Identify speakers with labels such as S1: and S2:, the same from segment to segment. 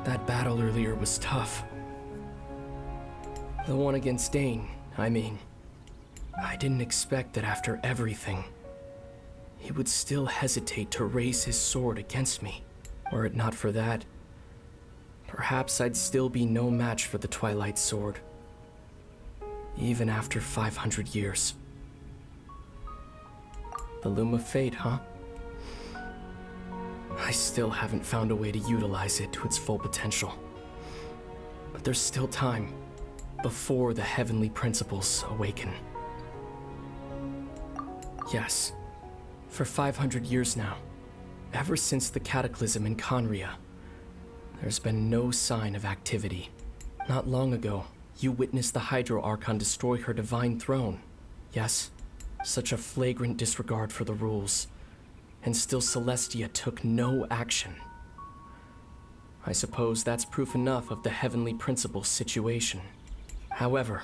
S1: That battle earlier was tough. The one against Dane, I mean. I didn't expect that after everything, he would still hesitate to raise his sword against me. Were it not for that, perhaps I'd still be no match for the Twilight Sword. Even after 500 years. The Loom of Fate, huh? I still haven't found a way to utilize it to its full potential. But there's still time before the heavenly principles awaken. Yes, for 500 years now, ever since the cataclysm in Conria, there's been no sign of activity. Not long ago, you witnessed the Hydro Archon destroy her divine throne. Yes, such a flagrant disregard for the rules. And still Celestia took no action. I suppose that's proof enough of the Heavenly Principles situation. However,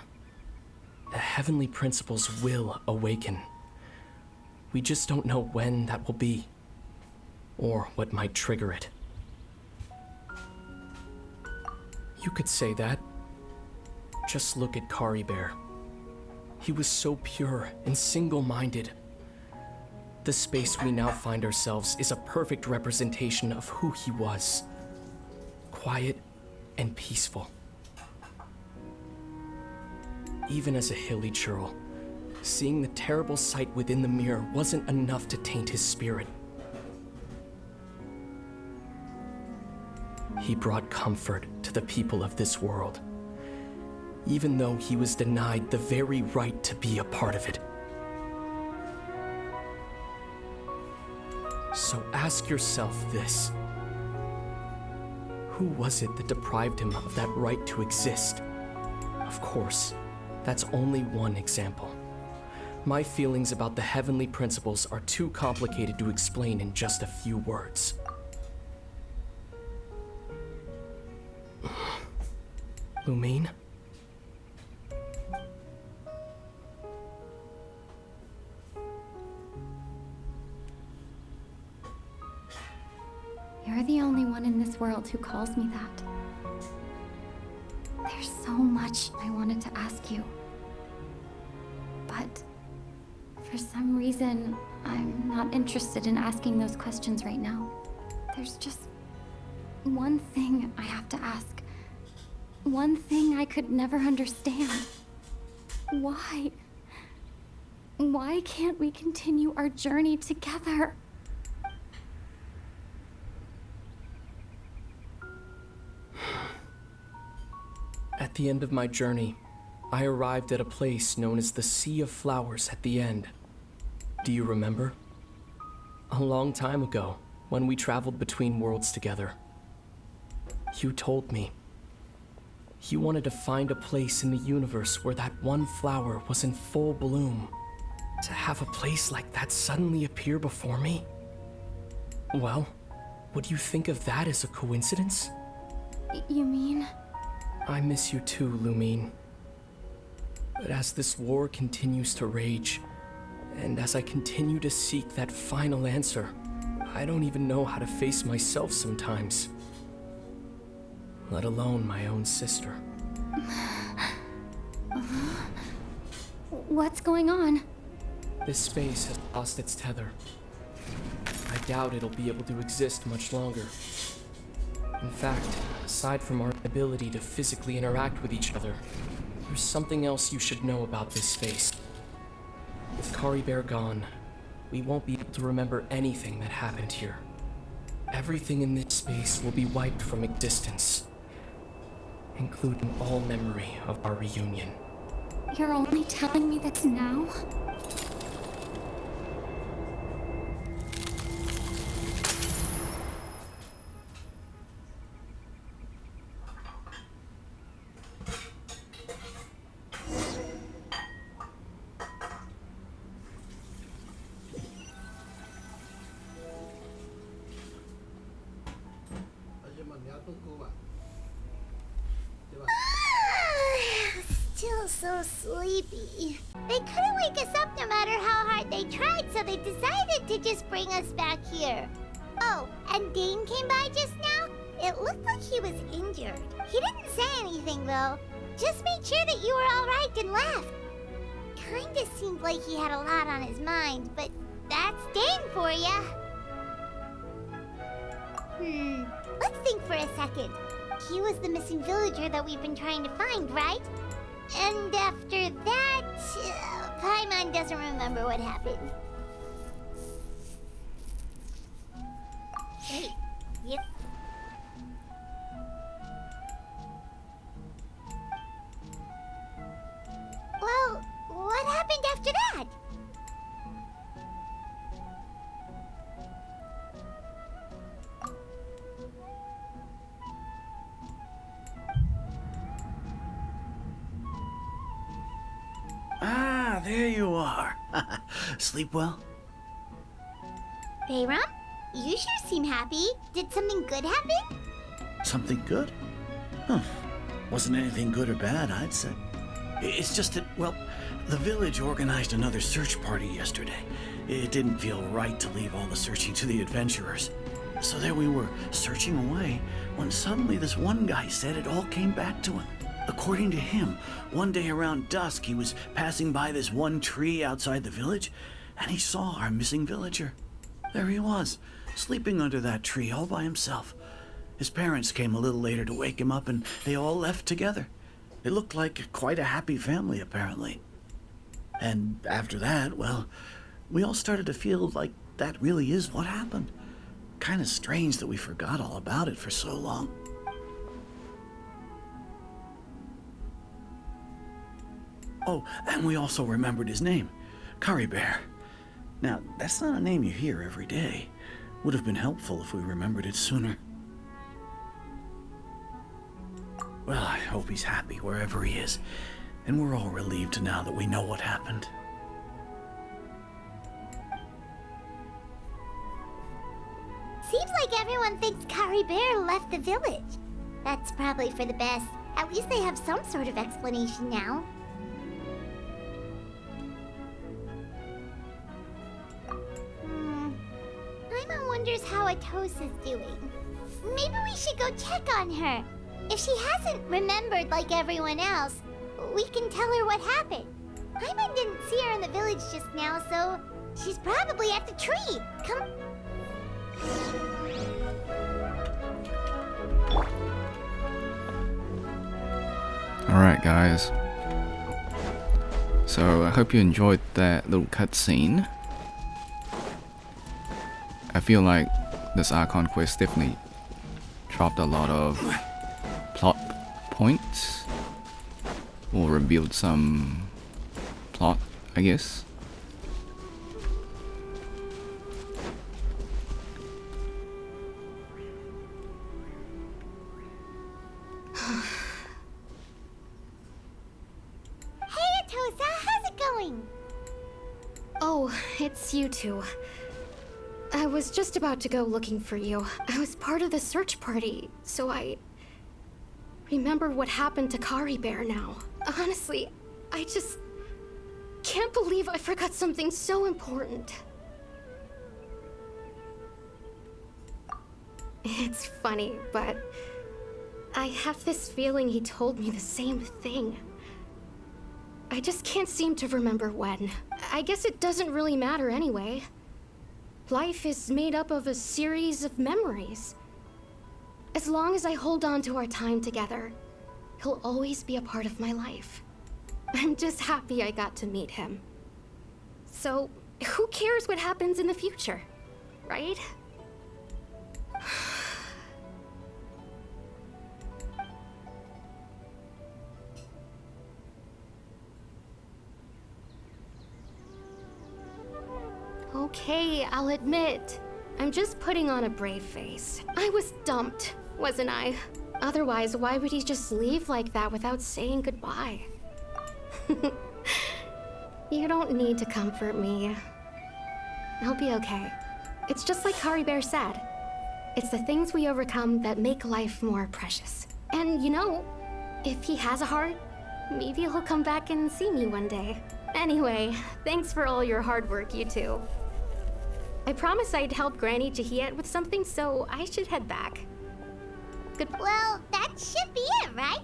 S1: the Heavenly Principles will awaken. We just don't know when that will be, or what might trigger it. You could say that. Just look at Kari Bear. He was so pure and single-minded. The space we now find ourselves is a perfect representation of who he was. Quiet and peaceful. Even as a hilly churl, seeing the terrible sight within the mirror wasn't enough to taint his spirit. He brought comfort to the people of this world, even though he was denied the very right to be a part of it. So ask yourself this. Who was it that deprived him of that right to exist? Of course, that's only one example. My feelings about the heavenly principles are too complicated to explain in just a few words. Lumine?
S2: You're the only one in this world who calls me that. There's so much I wanted to ask you. But for some reason, I'm not interested in asking those questions right now. There's just one thing I have to ask. One thing I could never understand. Why? Why can't we continue our journey together?
S1: At the end of my journey, I arrived at a place known as the Sea of Flowers at the end. Do you remember? A long time ago, when we traveled between worlds together. You told me. You wanted to find a place in the universe where that one flower was in full bloom. To have a place like that suddenly appear before me? Well, would you think of that as a coincidence?
S2: You mean?
S1: I miss you too, Lumine. But as this war continues to rage, and as I continue to seek that final answer, I don't even know how to face myself sometimes. Let alone my own sister.
S2: What's going on?
S1: This space has lost its tether. I doubt it'll be able to exist much longer. In fact, aside from our ability to physically interact with each other, there's something else you should know about this space. With Kari Bear gone, we won't be able to remember anything that happened here. Everything in this space will be wiped from existence, including all memory of our reunion.
S2: You're only telling me this now?
S3: Still so sleepy. They couldn't wake us up no matter how hard they tried, so they decided to just bring us back here. Oh, and Dane came by just now? It It looked like he was injured. He didn't say anything, though. Just made sure that you were alright and left. Kinda seemed like he had a lot on his mind, but that's Dane for ya. Let's think for a second. He was the missing villager that we've been trying to find, right? And after that, Paimon doesn't remember what happened. Wait, yep. Well, what happened after that?
S4: Ah, there you are. Sleep well?
S3: Bayram, you sure seem happy. Did something good happen?
S4: Something good? Huh. Wasn't anything good or bad, I'd say. It's just that, well, the village organized another search party yesterday. It didn't feel right to leave all the searching to the adventurers. So there we were, searching away, when suddenly this one guy said it all came back to him. According to him, one day around dusk, he was passing by this one tree outside the village, and he saw our missing villager. There he was, sleeping under that tree all by himself. His parents came a little later to wake him up, and they all left together. It looked like quite a happy family, apparently. And after that, well, we all started to feel like that really is what happened. Kind of strange that we forgot all about it for so long. Oh, and we also remembered his name, Curry Bear. Now, that's not a name you hear every day. Would have been helpful if we remembered it sooner. Well, I hope he's happy wherever he is, and we're all relieved now that we know what happened.
S3: Seems like everyone thinks Curry Bear left the village. That's probably for the best. At least they have some sort of explanation now. Paimon wonders how Atosa's doing. Maybe we should go check on her. If she hasn't remembered like everyone else, we can tell her what happened. Paimon didn't see her in the village just now, so she's probably at the tree. Come.
S5: Alright guys, so I hope you enjoyed that little cutscene. I feel like this Archon quest definitely dropped a lot of plot points, or revealed some plot, I guess.
S2: Oh, it's you two. I was just about to go looking for you. I was part of the search party, so I remember what happened to Curry Bear now. Honestly, I just can't believe I forgot something so important. It's funny, but I have this feeling he told me the same thing. I just can't seem to remember when. I guess it doesn't really matter anyway. Life is made up of a series of memories. As long as I hold on to our time together, he'll always be a part of my life. I'm just happy I got to meet him. So, who cares what happens in the future, right? Okay, I'll admit. I'm just putting on a brave face. I was dumped, wasn't I? Otherwise, why would he just leave like that without saying goodbye? You don't need to comfort me. I'll be okay. It's just like Curry Bear said. It's the things we overcome that make life more precious. And you know, if he has a heart, maybe he'll come back and see me one day. Anyway, thanks for all your hard work, you two. I promised I'd help Granny Jahiet with something, so I should head back. good.
S3: Well, that should be it, right?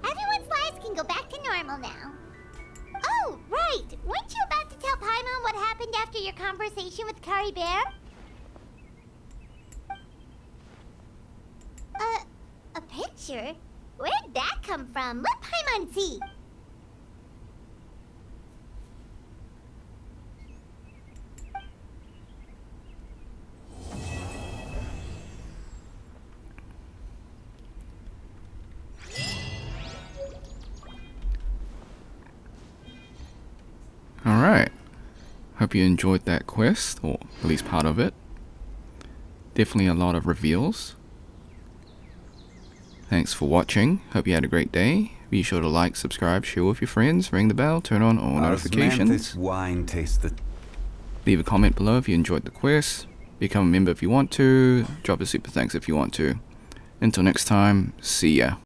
S3: Everyone's lives can go back to normal now. Oh, right. Weren't you about to tell Paimon what happened after your conversation with Curry Bear? A picture? Where'd that come from? Let Paimon see.
S5: Alright. Hope you enjoyed that quest, or at least part of it. Definitely a lot of reveals. Thanks for watching. Hope you had a great day. Be sure to like, subscribe, share with your friends, ring the bell, turn on all notifications.
S6: This wine tastes the...
S5: Leave a comment below if you enjoyed the quest. Become a member if you want to. Drop a super thanks if you want to. Until next time, see ya.